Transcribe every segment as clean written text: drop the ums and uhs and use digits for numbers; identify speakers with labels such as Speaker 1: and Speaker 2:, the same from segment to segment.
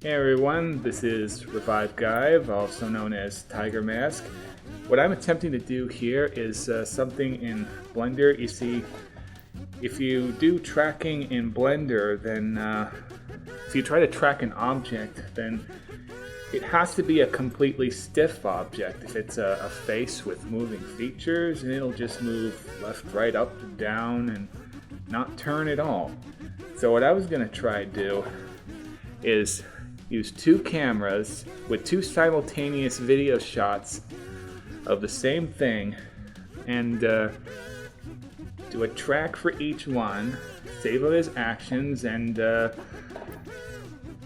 Speaker 1: Hey everyone, this is Revive Guy, also known as Tiger Mask. What I'm attempting to do here is something in Blender. You see, if you do tracking in Blender, then if you try to track an object, then it has to be a completely stiff object. If it's a face with moving features, and it'll just move left, right, up, and down, and not turn at all. So what I was going to try to do is use two cameras with two simultaneous video shots of the same thing and do a track for each one, save it as actions, and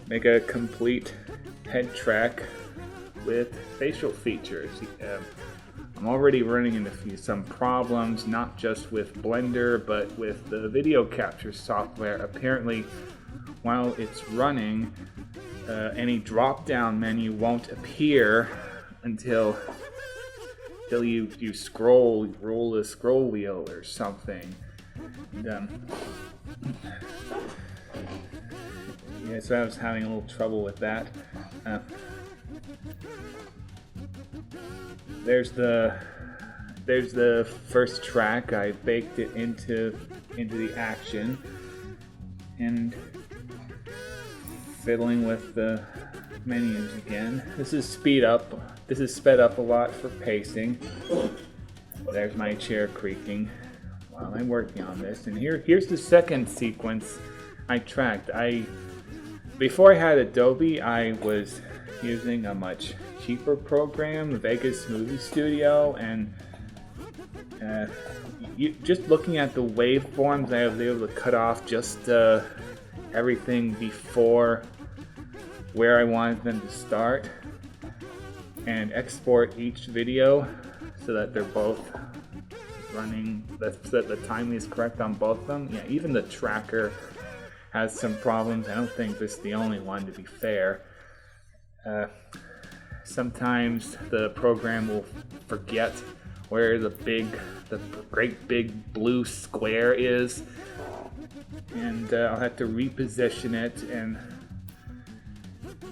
Speaker 1: make a complete head track with facial features. I'm already running into some problems, not just with Blender, but with the video capture software. Apparently, while it's running, any drop-down menu won't appear until you roll the scroll wheel or something. And, yeah, so I was having a little trouble with that. There's the first track. I baked it into the action and fiddling with the menus again. This is sped up a lot for pacing. There's my chair creaking while I'm working on this. And here's the second sequence I tracked. Before I had Adobe, I was using a much cheaper program, Vegas Movie Studio, and just looking at the waveforms, I was able to cut off just everything before where I wanted them to start and export each video so that they're both running, so that the timing is correct on both of them. Yeah, even the tracker has some problems. I don't think this is the only one, to be fair. Sometimes the program will forget where the great big blue square is, and I'll have to reposition it and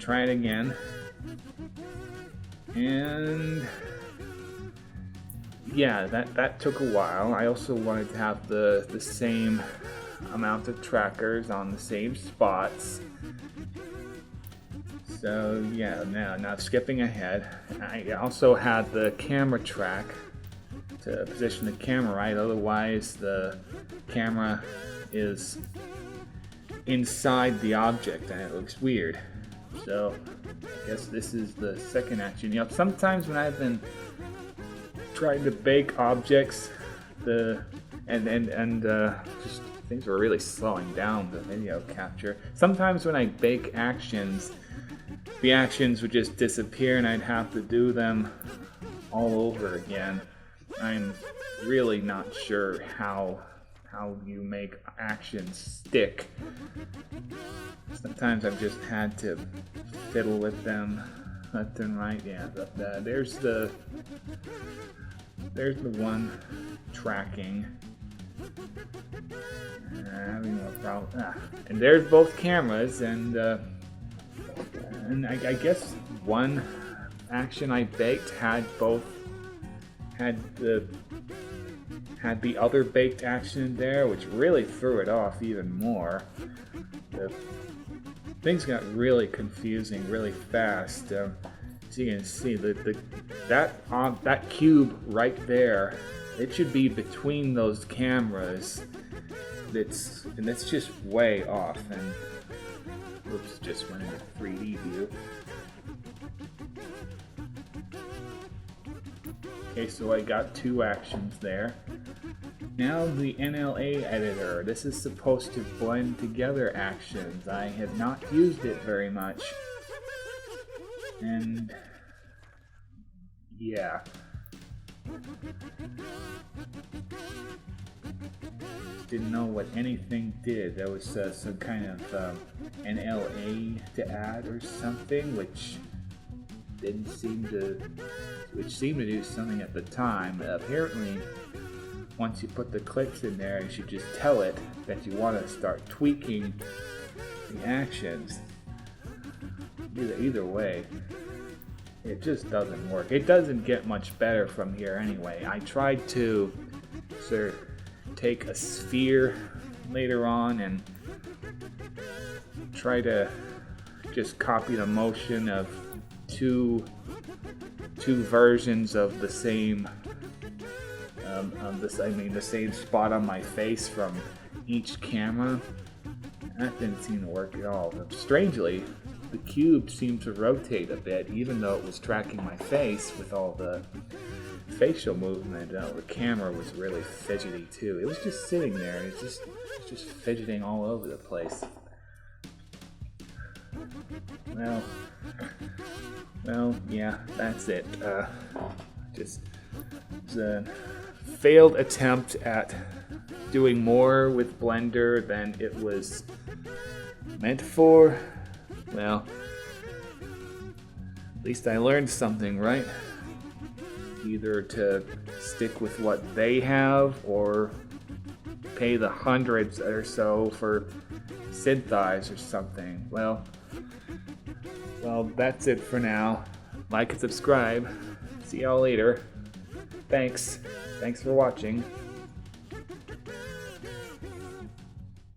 Speaker 1: try it again. And yeah, that took a while. I also wanted to have the same amount of trackers on the same spots. So yeah, now skipping ahead, I also had the camera track to position the camera right, otherwise the camera is inside the object and it looks weird. So I guess this is the second action. You know, sometimes when I've been trying to bake objects, just things were really slowing down the video capture. Sometimes when I bake actions, the actions would just disappear and I'd have to do them all over again. I'm really not sure how you make actions stick. Sometimes I've just had to fiddle with them left and right. Yeah, there's the one tracking. Having no problem. And there's both cameras, and I guess one action I baked had the other baked action there, which really threw it off even more. Things got really confusing really fast. As you can see, that cube right there, it should be between those cameras. That's just way off. And oops, just went into 3D view. Okay, so I got two actions there. Now the NLA editor. This is supposed to blend together actions. I have not used it very much. And yeah. Didn't know what anything did. There was some kind of NLA to add or something, which seemed to do something at the time. Apparently, once you put the clips in there, you should just tell it that you want to start tweaking the actions. Either way, it just doesn't work. It doesn't get much better from here anyway. I tried to sort of take a sphere later on and try to just copy the motion of two versions of the same the same spot on my face from each camera. That didn't seem to work at all. But strangely, the cube seemed to rotate a bit, even though it was tracking my face with all the facial movement. The camera was really fidgety too. It was just sitting there, and it was just fidgeting all over the place. Well, yeah, that's it. Just a failed attempt at doing more with Blender than it was meant for. Well, at least I learned something, right? Either to stick with what they have or pay the hundreds or so for synthesize or something. Well, that's it for now. Like and subscribe. See y'all later. Thanks for watching.